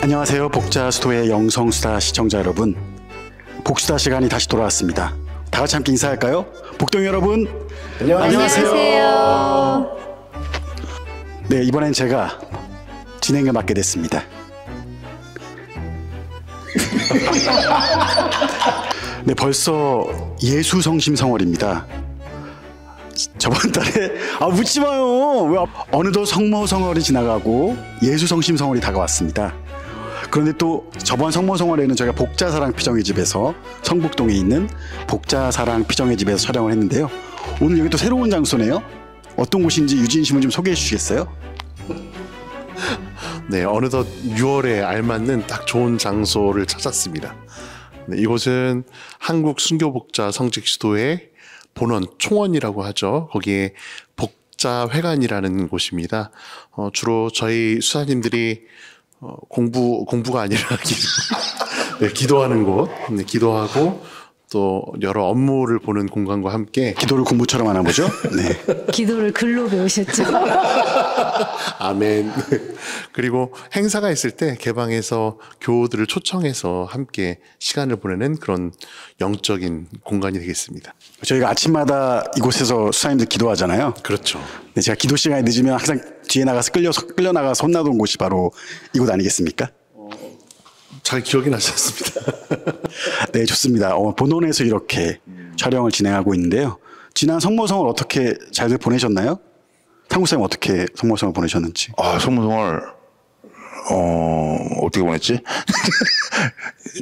안녕하세요. 복자수도의 영성수다 시청자 여러분, 복수다 시간이 다시 돌아왔습니다. 다 같이 함께 인사할까요? 복동 여러분 안녕하세요. 네, 이번엔 제가 진행을 맡게 됐습니다. 네, 벌써 예수성심성월입니다. 저번 달에 묻지 마요. 왜 어느덧 성모성월이 지나가고 예수성심성월이 다가왔습니다. 그런데 또 저번 성모성월에는 저희가 복자사랑 피정의 집에서 성북동에 있는 복자사랑 피정의 집에서 촬영을 했는데요. 오늘 여기 또 새로운 장소네요. 어떤 곳인지 유진 씨는 좀 소개해 주시겠어요? 네, 어느덧 6월에 알맞는 딱 좋은 장소를 찾았습니다. 네, 이곳은 한국 순교복자 성직수도의 본원 총원이라고 하죠. 거기에 복자회관이라는 곳입니다. 주로 저희 수사님들이 공부가 아니라 네, 기도하는 곳, 네, 기도하고 또 여러 업무를 보는 공간과 함께 기도를 공부처럼 하나 보죠? 네. 기도를 글로 배우셨죠? 아멘. 그리고 행사가 있을 때 개방해서 교우들을 초청해서 함께 시간을 보내는 그런 영적인 공간이 되겠습니다. 저희가 아침마다 이곳에서 수사님들 기도하잖아요. 그렇죠. 네, 제가 기도 시간이 늦으면 항상 뒤에 나가서 끌려 나가서 혼나던 곳이 바로 이곳 아니겠습니까? 잘 기억이 나지 않습니다. 네, 좋습니다. 본원에서 이렇게 촬영을 진행하고 있는데요. 지난 성모성월 어떻게 잘들 보내셨나요? 탕구쌤 어떻게 성모성월 보내셨는지? 성모성월 어떻게 보냈지?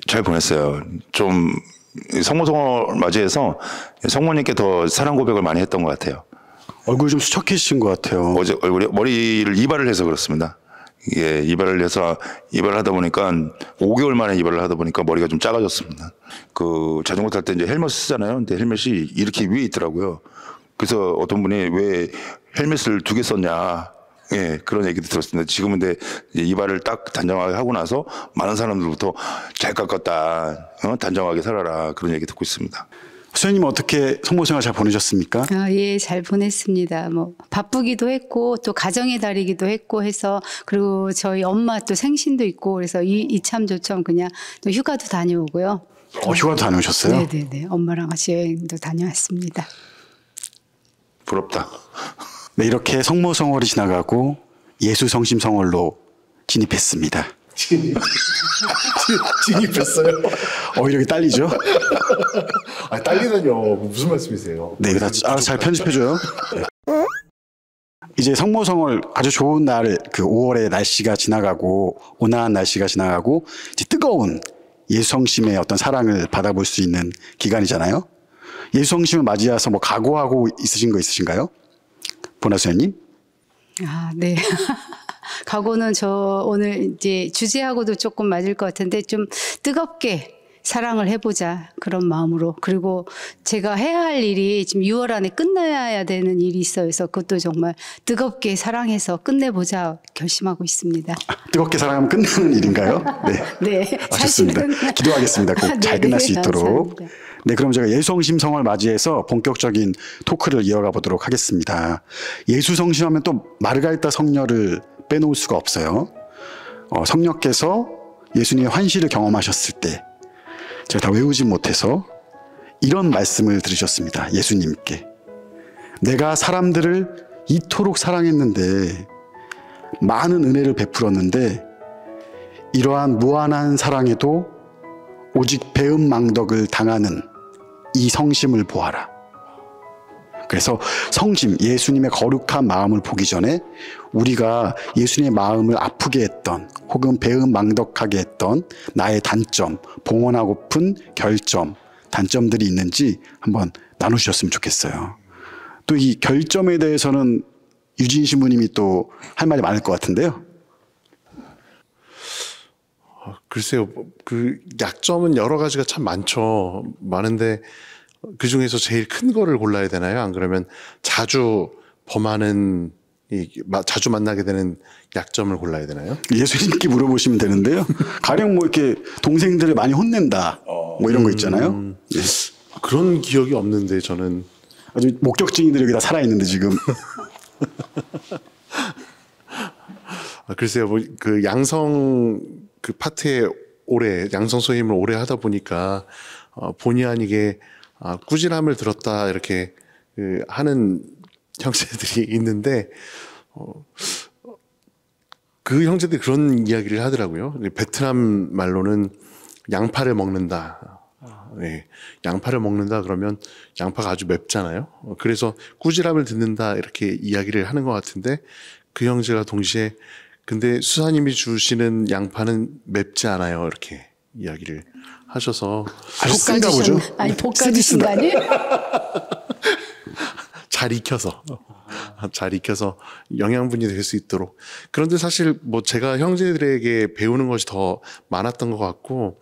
잘 보냈어요. 좀 성모성월 맞이해서 성모님께 더 사랑 고백을 많이 했던 것 같아요. 얼굴 좀 수척해지신 것 같아요. 어제 머리를 이발을 해서 그렇습니다. 예, 이발을 하다 보니까 5개월 만에 이발을 하다 보니까 머리가 좀 작아졌습니다. 그 자전거 탈 때 이제 헬멧 쓰잖아요. 근데 헬멧이 이렇게 위에 있더라고요. 그래서 어떤 분이 왜 헬멧을 2개 썼냐. 예, 그런 얘기도 들었습니다. 지금은 근데 이발을 딱 단정하게 하고 나서 많은 사람들부터 잘 깎았다. 단정하게 살아라. 그런 얘기 듣고 있습니다. 수현님 어떻게 성모생활 잘 보내셨습니까? 예, 잘 보냈습니다. 바쁘기도 했고 또 가정의 달이기도 했고 해서, 그리고 저희 엄마 또 생신도 있고 그래서 이참저참 그냥 또 휴가도 다녀오고요. 휴가도 다녀오셨어요? 네네네. 엄마랑 같이 여행도 다녀왔습니다. 부럽다. 네, 이렇게 성모성월이 지나가고 예수성심성월로 진입했습니다. 진입했어요? 이렇게 딸리죠? 딸리다뇨. 무슨 말씀이세요? 네, 이거 다 잘 편집해줘요. 네. 이제 성모성월 아주 좋은 날, 그 5월의 날씨가 지나가고 온화한 날씨가 지나가고 이제 뜨거운 예수성심의 어떤 사랑을 받아볼 수 있는 기간이잖아요. 예수성심을 맞이해서 각오하고 있으신 거 있으신가요? 보나수연님? 네. 각오는 저 오늘 이제 주제하고도 조금 맞을 것 같은데 좀 뜨겁게 사랑을 해보자, 그런 마음으로. 그리고 제가 해야 할 일이 지금 6월 안에 끝나야 되는 일이 있어요. 그래서 그것도 정말 뜨겁게 사랑해서 끝내보자 결심하고 있습니다. 뜨겁게 사랑하면 끝나는 일인가요? 네. 네. 좋습니다. 기도하겠습니다. 꼭 잘 끝날 수 있도록. 감사합니다. 네, 그럼 제가 예수성심성월 맞이해서 본격적인 토크를 이어가 보도록 하겠습니다. 예수성심하면 또 마르가리타 성녀를 빼놓을 수가 없어요. 성녀께서 예수님의 환시를 경험하셨을 때 제가 다 외우지 못해서 이런 말씀을 들으셨습니다. 예수님께. 내가 사람들을 이토록 사랑했는데, 많은 은혜를 베풀었는데 이러한 무한한 사랑에도 오직 배은망덕을 당하는 이 성심을 보아라. 그래서 성심, 예수님의 거룩한 마음을 보기 전에 우리가 예수님의 마음을 아프게 했던 혹은 배은망덕하게 했던 나의 단점, 봉헌하고픈 결점, 단점들이 있는지 한번 나누셨으면 좋겠어요. 또 이 결점에 대해서는 유진 신부님이 또 할 말이 많을 것 같은데요. 글쎄요, 그 약점은 여러 가지가 참 많은데 그 중에서 제일 큰 거를 골라야 되나요? 안 그러면 자주 범하는, 자주 만나게 되는 약점을 골라야 되나요? 예수님께 물어보시면 되는데요. 가령 이렇게 동생들을 많이 혼낸다, 이런 거 있잖아요. 네. 그런 기억이 없는데 저는. 아주 목격증인들이 여기 다 살아있는데 지금. 글쎄요, 그 양성 그 파트에 오래 양성 소임을 오래 하다 보니까 본의 아니게 꾸지람을 들었다 이렇게 하는 형제들이 있는데 그 형제들이 그런 이야기를 하더라고요. 베트남 말로는 양파를 먹는다. 네, 양파를 먹는다 그러면 양파가 아주 맵잖아요. 그래서 꾸지람을 듣는다 이렇게 이야기를 하는 것 같은데 그 형제가 동시에 근데 수사님이 주시는 양파는 맵지 않아요 이렇게 이야기를 하셔서 아주 쓴가 보죠. 아니 볶아주신 거 아니에요? 잘 익혀서 영양분이 될 수 있도록. 그런데 사실 뭐 제가 형제들에게 배우는 것이 더 많았던 것 같고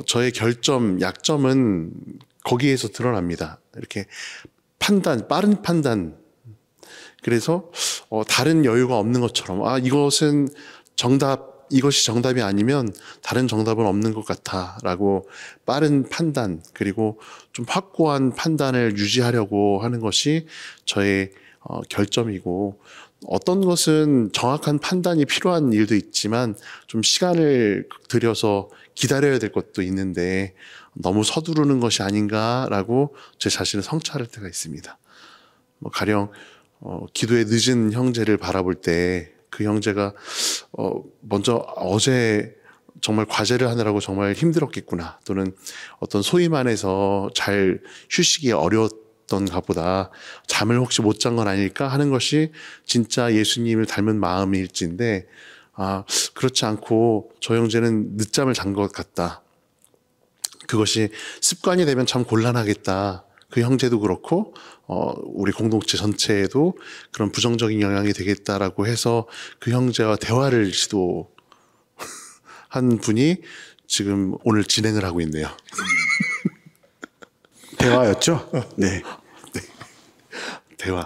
저의 결점, 약점은 거기에서 드러납니다. 이렇게 빠른 판단. 그래서 다른 여유가 없는 것처럼 이것이 정답이 아니면 다른 정답은 없는 것 같아라고 빠른 판단 그리고 좀 확고한 판단을 유지하려고 하는 것이 저의 결점이고 어떤 것은 정확한 판단이 필요한 일도 있지만 좀 시간을 들여서 기다려야 될 것도 있는데 너무 서두르는 것이 아닌가라고 제 자신을 성찰할 때가 있습니다. 가령 기도에 늦은 형제를 바라볼 때 그 형제가 먼저 어제 정말 과제를 하느라고 정말 힘들었겠구나 또는 어떤 소임 안에서 잘 휴식이 어려웠던가 보다 잠을 혹시 못 잔 건 아닐까 하는 것이 진짜 예수님을 닮은 마음일진데 그렇지 않고 저 형제는 늦잠을 잔 것 같다. 그것이 습관이 되면 참 곤란하겠다. 그 형제도 그렇고 우리 공동체 전체에도 그런 부정적인 영향이 되겠다라고 해서 그 형제와 대화를 시도한 분이 지금 오늘 진행을 하고 있네요. 대화였죠? 네.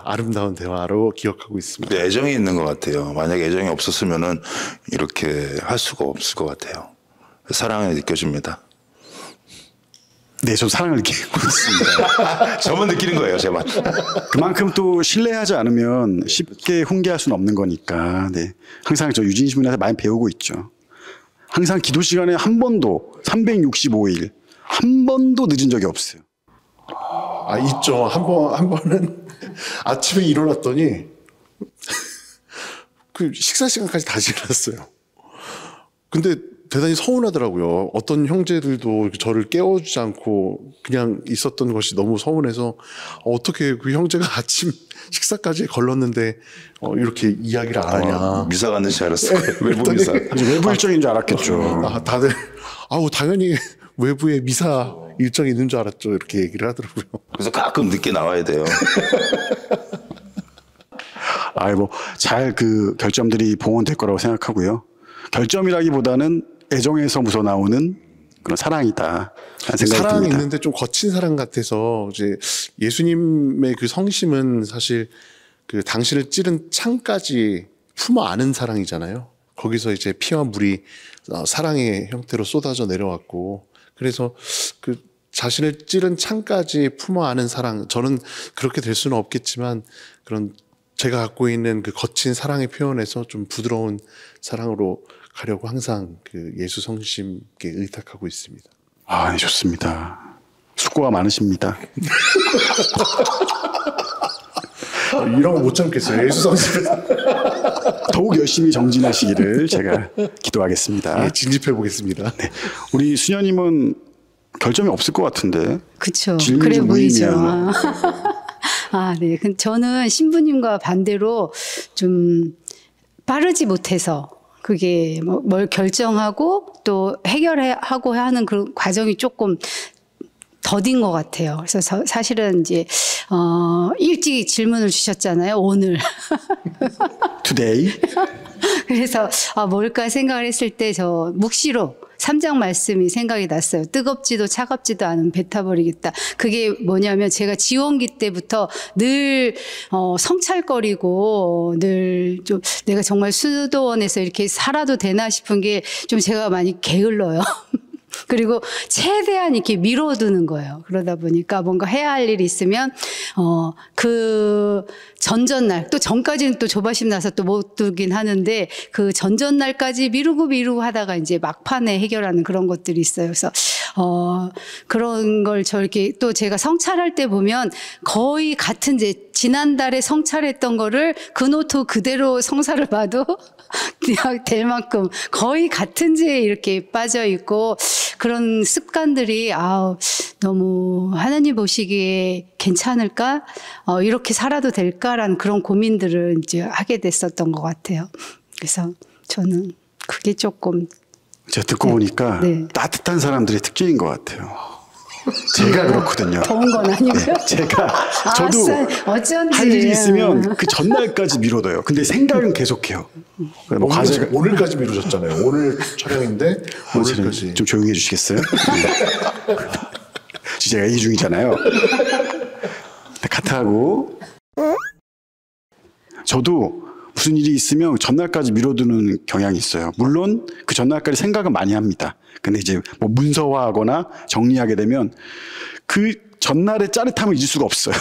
아름다운 대화로 기억하고 있습니다. 근데 애정이 있는 것 같아요. 만약에 애정이 없었으면은 이렇게 할 수가 없을 것 같아요. 사랑이 느껴집니다. 네, 저 사랑을 느끼고 있습니다. 저만 느끼는 거예요, 제만. 그만큼 또 신뢰하지 않으면 쉽게 훈계할 수는 없는 거니까. 네. 항상 저 유진 신부님한테 많이 배우고 있죠. 항상 기도 시간에 한 번도 365일 한 번도 늦은 적이 없어요. 있죠. 한 번은 아침에 일어났더니 그 식사 시간까지 다 지났어요. 근데 대단히 서운하더라고요. 어떤 형제들도 저를 깨워주지 않고 그냥 있었던 것이 너무 서운해서 어떻게 그 형제가 아침 식사까지 걸렀는데 이렇게 이야기를 안 하냐. 미사 갔는 줄 알았어요. 외부 미사. 외부 일정인 줄 알았겠죠. 다들 당연히 외부에 미사 일정이 있는 줄 알았죠. 이렇게 얘기를 하더라고요. 그래서 가끔 늦게 나와야 돼요. 잘 그 결점들이 봉헌될 거라고 생각하고요. 결점이라기보다는 애정에서 묻어나오는 그런 사랑이다. 생각이 사랑이 듭니다. 있는데 좀 거친 사랑 같아서 이제 예수님의 그 성심은 사실 그 당신을 찌른 창까지 품어 안은 사랑이잖아요. 거기서 이제 피와 물이 사랑의 형태로 쏟아져 내려왔고 그래서 그 자신을 찌른 창까지 품어 안은 사랑 저는 그렇게 될 수는 없겠지만 그런 제가 갖고 있는 그 거친 사랑의 표현에서 좀 부드러운 사랑으로 가려고 항상 그 예수 성심께 의탁하고 있습니다. 네, 좋습니다. 수고가 많으십니다. 이런 거 못 참겠어요. 예수 성심에서. 더욱 열심히 정진하시기를 제가 기도하겠습니다. 네, 진집해 보겠습니다. 네. 우리 수녀님은 결점이 없을 것 같은데. 그렇죠. 질문이 그래 좀 보이죠. 무의미한. 네. 저는 신부님과 반대로 좀 빠르지 못해서 그게 뭘 결정하고 또 해결하고 하는 그런 과정이 조금 더딘 것 같아요. 그래서 사실은 이제 일찍 질문을 주셨잖아요. 오늘. Today. 그래서 뭘까 생각을 했을 때 저 묵시록 3장 말씀이 생각이 났어요. 뜨겁지도 차갑지도 않은 배 타버리겠다. 그게 뭐냐면 제가 지원기 때부터 늘 성찰거리고 늘 좀 내가 정말 수도원에서 이렇게 살아도 되나 싶은 게 좀 제가 많이 게을러요. 그리고 최대한 이렇게 미뤄두는 거예요. 그러다 보니까 뭔가 해야 할 일이 있으면 그 전전날, 또 전까지는 또 조바심 나서 또 못 두긴 하는데 그 전전날까지 미루고 하다가 이제 막판에 해결하는 그런 것들이 있어요. 그래서 그런 걸 저렇게 또 제가 성찰할 때 보면 거의 같은 이제 지난달에 성찰했던 거를 그 노트 그대로 성사를 봐도 그냥 될 만큼 거의 같은 지에 이렇게 빠져 있고 그런 습관들이 너무 하나님 보시기에 괜찮을까? 이렇게 살아도 될까라는 그런 고민들을 이제 하게 됐었던 것 같아요. 그래서 저는 그게 조금 제가 듣고 보니까 따뜻한 사람들의 특징인 것 같아요. 제가 그렇거든요. 더운 건 아니고요. 네, 저도 어쩐지 할 일이 있으면 그 전날까지 미뤄둬요. 근데 생각은 계속해요. 뭐 오늘까지 미루셨잖아요. 오늘 촬영인데 오늘까지. 좀 조용히 해주시겠어요? 네. 주제가 얘기 중이잖아요. 네, 카트하고 저도 무슨 일이 있으면 전날까지 미뤄두는 경향이 있어요. 물론 그 전날까지 생각은 많이 합니다. 근데 이제 뭐 문서화하거나 정리하게 되면 그 전날의 짜릿함을 잊을 수가 없어요.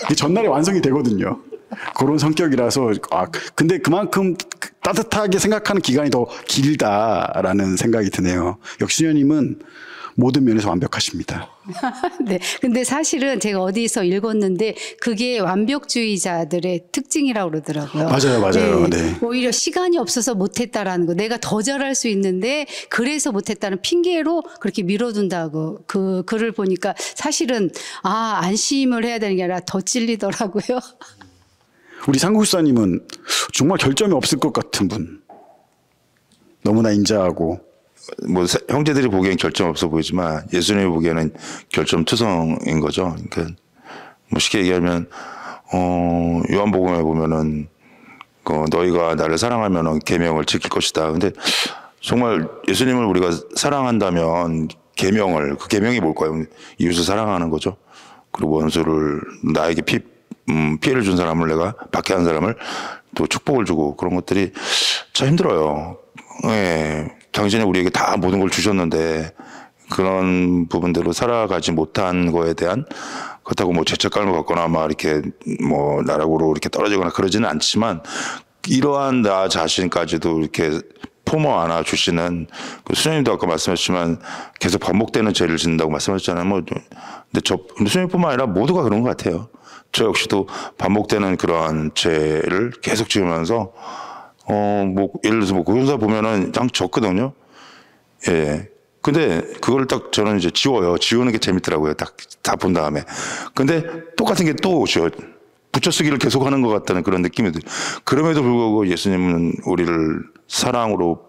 그 전날에 완성이 되거든요. 그런 성격이라서 근데 그만큼 따뜻하게 생각하는 기간이 더 길다라는 생각이 드네요. 역순현님은 모든 면에서 완벽하십니다. 네. 근데 사실은 제가 어디서 읽었는데 그게 완벽주의자들의 특징이라고 그러더라고요. 맞아요. 네. 오히려 시간이 없어서 못했다라는 거. 내가 더 잘할 수 있는데 그래서 못했다는 핑계로 그렇게 미뤄둔다고 그 글을 보니까 사실은 안심을 해야 되는 게 아니라 더 찔리더라고요. 우리 상국사님은 정말 결점이 없을 것 같은 분. 너무나 인자하고. 뭐 형제들이 보기엔 결점 없어 보이지만 예수님이 보기에는 결점 투성인 거죠. 그러니까 뭐 쉽게 얘기하면 요한복음에 보면은 너희가 나를 사랑하면 계명을 지킬 것이다. 근데 정말 예수님을 우리가 사랑한다면 그 계명이 뭘까요? 이웃을 사랑하는 거죠. 그리고 원수를 나에게 피해를 준 사람을 내가 박해한 사람을 또 축복을 주고 그런 것들이 참 힘들어요. 예. 당신이 우리에게 다 모든 걸 주셨는데 그런 부분대로 살아가지 못한 거에 대한 그렇다고 뭐 죄책감을 갖거나 막 이렇게 뭐 나락으로 이렇게 떨어지거나 그러지는 않지만 이러한 나 자신까지도 이렇게 품어 안아 주시는 그 수녀님도 아까 말씀하셨지만 계속 반복되는 죄를 짓는다고 말씀하셨잖아요. 근데 수녀님뿐만 아니라 모두가 그런 것 같아요. 저 역시도 반복되는 그러한 죄를 계속 지으면서 뭐 예를 들어서 뭐 고용사 보면은 장 적거든요. 예. 근데 그걸 딱 저는 이제 지워요. 지우는 게 재밌더라고요. 딱 다 본 다음에. 근데 똑같은 게 또 오죠. 붙여쓰기를 계속하는 것 같다는 그런 느낌이 들어요. 그럼에도 불구하고 예수님은 우리를 사랑으로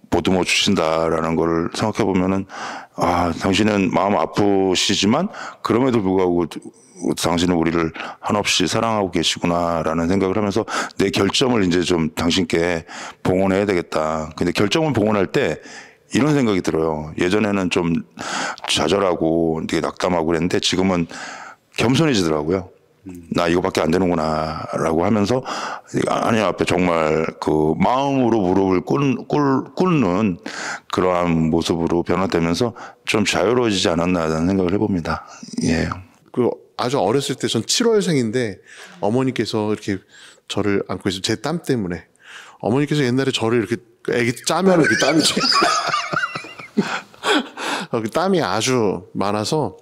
보듬어 주신다라는 걸 생각해 보면은 당신은 마음 아프시지만 그럼에도 불구하고 당신은 우리를 한없이 사랑하고 계시구나라는 생각을 하면서 내 결점을 이제 좀 당신께 봉헌해야 되겠다. 근데 결점을 봉헌할 때 이런 생각이 들어요. 예전에는 좀 좌절하고 되게 낙담하고 그랬는데 지금은 겸손해지더라고요. 나 이거밖에 안 되는구나 라고 하면서 하나님 앞에 정말 그 마음으로 무릎을 꿇는 그러한 모습으로 변화되면서 좀 자유로워지지 않았나라는 생각을 해봅니다. 예. 그 아주 어렸을 때 전 7월생인데 어머니께서 이렇게 저를 안고 있어요. 제 땀 때문에. 어머니께서 옛날에 저를 이렇게 애기 짜면 이렇게 땀이 아주 많아서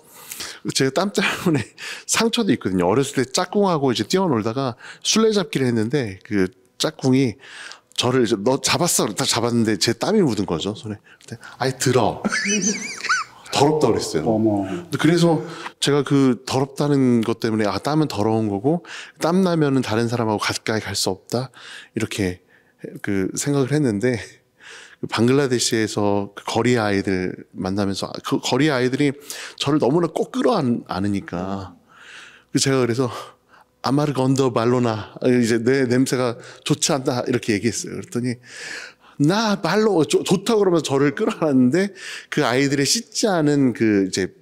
제가 땀 때문에 상처도 있거든요. 어렸을 때 짝꿍하고 이제 뛰어놀다가 술래잡기를 했는데 그 짝꿍이 저를 이제 너 잡았어. 딱 잡았는데 제 땀이 묻은 거죠, 손에. 아이 들어. 더럽다 그랬어요. 어머. 그래서 제가 그 더럽다는 것 때문에 땀은 더러운 거고 땀 나면은 다른 사람하고 가까이 갈 수 없다 이렇게 그 생각을 했는데 방글라데시에서 그 거리 아이들 만나면서 그 거리 아이들이 저를 너무나 꼭 끌어안으니까 제가 그래서 아마르 건더 발로나 이제 내 냄새가 좋지 않다 이렇게 얘기했어요. 그랬더니 나 발로 좋다 그러면서 저를 끌어안았는데 그 아이들의 씻지 않은 그 이제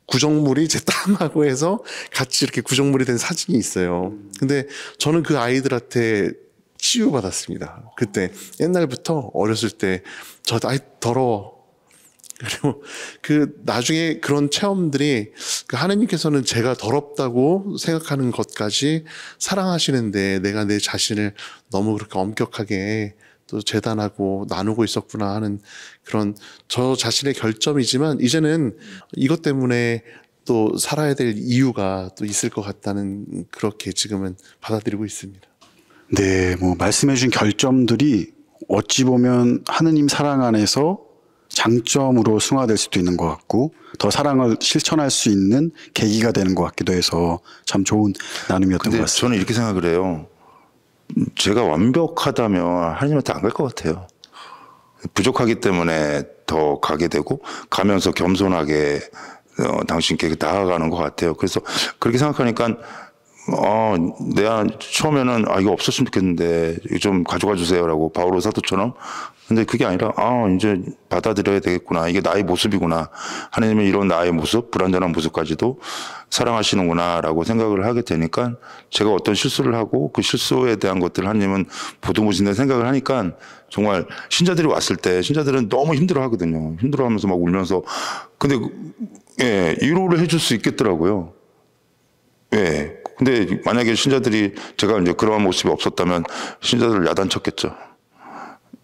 구정물이 제 땀하고 해서 같이 이렇게 구정물이 된 사진이 있어요. 근데 저는 그 아이들한테 치유받았습니다. 그때 옛날부터 어렸을 때 저 아이 더러워. 그리고 그 나중에 그런 체험들이 그 하나님께서는 제가 더럽다고 생각하는 것까지 사랑하시는데 내가 내 자신을 너무 그렇게 엄격하게 또 재단하고 나누고 있었구나 하는 그런 저 자신의 결점이지만 이제는 이것 때문에 또 살아야 될 이유가 또 있을 것 같다는 그렇게 지금은 받아들이고 있습니다. 네, 뭐 말씀해 주신 결점들이 어찌 보면 하느님 사랑 안에서 장점으로 승화될 수도 있는 것 같고 더 사랑을 실천할 수 있는 계기가 되는 것 같기도 해서 참 좋은 나눔이었던 것 근데 같습니다. 저는 이렇게 생각을 해요. 제가 완벽하다면 하나님한테 안 갈 것 같아요. 부족하기 때문에 더 가게 되고 가면서 겸손하게 당신께 나아가는 것 같아요. 그래서 그렇게 생각하니까 내가 처음에는 이거 없었으면 좋겠는데 이거 좀 가져가 주세요라고 바오로 사도처럼. 근데 그게 아니라 이제 받아들여야 되겠구나. 이게 나의 모습이구나. 하나님은 이런 나의 모습, 불완전한 모습까지도 사랑하시는구나라고 생각을 하게 되니까 제가 어떤 실수를 하고 그 실수에 대한 것들을 하나님은 보듬으신다는 생각을 하니까 정말 신자들이 왔을 때 신자들은 너무 힘들어 하거든요. 힘들어 하면서 막 울면서. 근데 위로를 해줄 수 있겠더라고요. 예. 근데 만약에 신자들이 제가 이제 그러한 모습이 없었다면 신자들을 야단쳤겠죠.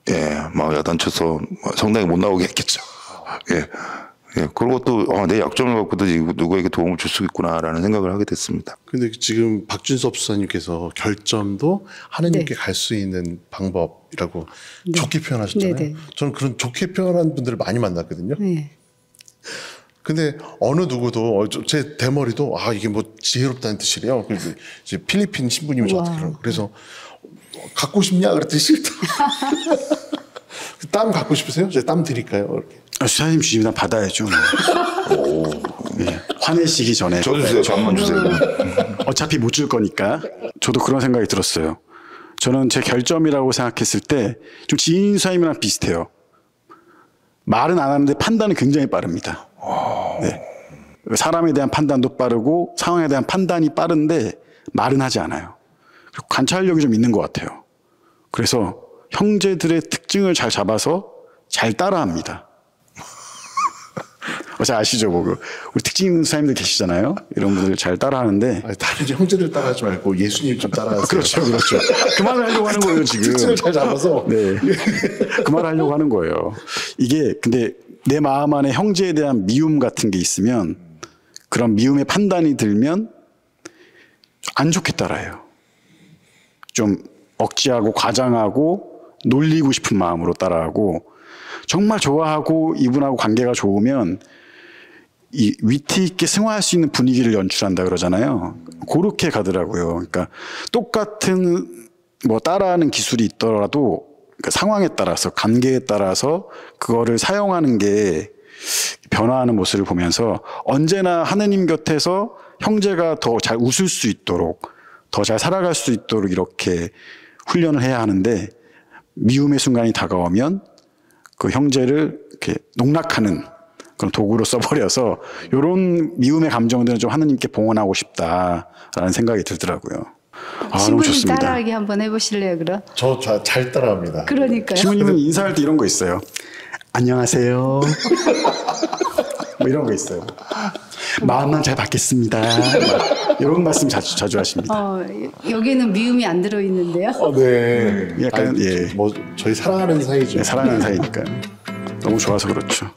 예, 막 야단쳐서 성당에 못 나오게 했겠죠. 예. 예. 그리고 또 내 약점을 갖고도 누구에게 도움을 줄 수 있구나라는 생각을 하게 됐습니다. 근데 지금 박준섭 수사님께서 결점도 하나님께 갈 수 있는 방법이라고 좋게 표현하셨잖아요. 네, 네. 저는 그런 좋게 표현한 분들을 많이 만났거든요. 네. 근데 어느 누구도 제 대머리도 이게 뭐 지혜롭다는 뜻이래요. 그래서 이제 필리핀 신부님이 저한테 그러고 그래서 갖고 싶냐 그랬더니 싫다. 땀 갖고 싶으세요? 제가 땀 드릴까요? 이렇게. 수사님 주시면 받아야죠. 네, 화내시기 전에. 저 주세요. 저한번 주세요. 어차피 못 줄 거니까. 저도 그런 생각이 들었어요. 저는 제 결점이라고 생각했을 때 좀 지인 수사님이랑 비슷해요. 말은 안 하는데 판단은 굉장히 빠릅니다. 네. 사람에 대한 판단도 빠르고 상황에 대한 판단이 빠른데 말은 하지 않아요. 그리고 관찰력이 좀 있는 것 같아요. 그래서 형제들의 특징을 잘 잡아서 잘 따라합니다. 잘 아시죠? 뭐 우리 특징 있는 사람들 계시잖아요. 이런 분들 잘 따라하는데 다른 형제들 따라하지 말고 예수님 좀 따라하세요. 그렇죠. 그 말을 하려고 하는 거예요 지금. 특징을 잘 잡아서. 네. 그 말을 하려고 하는 거예요. 이게 근데 내 마음 안에 형제에 대한 미움 같은 게 있으면 그런 미움의 판단이 들면 안 좋게 따라해요. 좀 억지하고 과장하고 놀리고 싶은 마음으로 따라하고 정말 좋아하고 이분하고 관계가 좋으면 이 위트 있게 승화할 수 있는 분위기를 연출한다 그러잖아요. 그렇게 가더라고요. 그러니까 똑같은 뭐 따라하는 기술이 있더라도 그러니까 상황에 따라서 관계에 따라서 그거를 사용하는 게 변화하는 모습을 보면서 언제나 하느님 곁에서 형제가 더 잘 웃을 수 있도록 더 잘 살아갈 수 있도록 이렇게 훈련을 해야 하는데 미움의 순간이 다가오면 그 형제를 이렇게 농락하는 그런 도구로 써버려서 이런 미움의 감정들은 좀 하느님께 봉헌하고 싶다라는 생각이 들더라고요. 너무 신부님 좋습니다. 따라하기 한번 해보실래요, 그럼? 저 잘 따라합니다. 그러니까요. 신부님은 인사할 때 이런 거 있어요. 안녕하세요. 뭐 이런 거 있어요. 마음만 잘 받겠습니다. 이런 말씀 자주 하십니다. 여기는 미움이 안 들어있는데요. 네. 약간 뭐 저희 사랑하는 사이죠. 네, 사랑하는 사이니까 너무 좋아서 그렇죠.